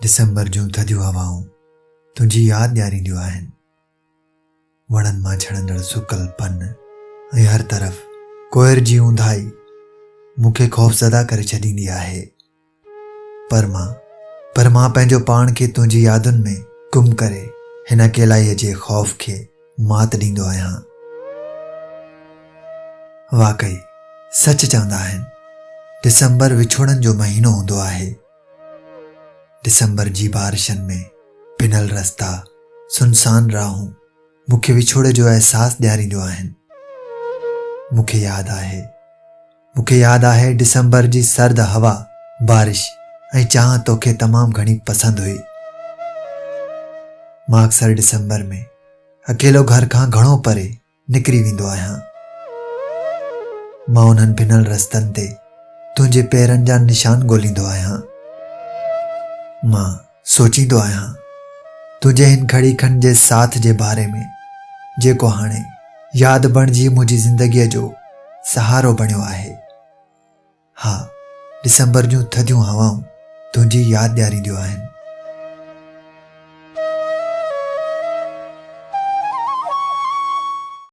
December जूं थधियूं हवाऊं तुंहिंजी यादि ॾियारींदियूं आहिनि। वणनि मां झड़ंदड़ सुकल पन ऐं हर तरफ़ कोयर जी ऊंधाई मूंखे ख़ौफ़ज़दा करे छॾींदी आहे। पर मां पंहिंजो पाण खे तुंहिंजी यादुनि में गुम करे हिन अकेलाईअ जे ख़ौफ़ खे मात ॾींदो आहियां। वाक़ई सच चवंदा आहिनि, दिसंबर विछोड़नि जो महीनो हूंदो आहे। दिसंबर जी बारिशनि में पिनल रस्ता, सुनसान राहूं मूंखे विछोड़े जो अहसास ॾियारींदियूं आहिनि। मूंखे यादि आहे दिसंबर जी सर्द हवा, बारिश ऐं चाह तोखे तमामु घणी पसंदि हुई। मां अक्सर दिसंबर में अकेलो घर खां घणो परे निकिरी वेंदो आहियां। मां उन्हनि पिनल रस्तनि ते तुंहिंजे पेरनि जा निशान ॻोल्हींदो आहियां। मां सोचींदो आहियां तुंहिंजे हिन खड़ी खंड जे साथ जे बारे में, जेको हाणे यादि बणिजी मुंहिंजी ज़िंदगीअ जो सहारो बणियो आहे। हा, दिसंबर जूं थधियूं हवाऊं तुंहिंजी यादि ॾियारींदियूं आहिनि।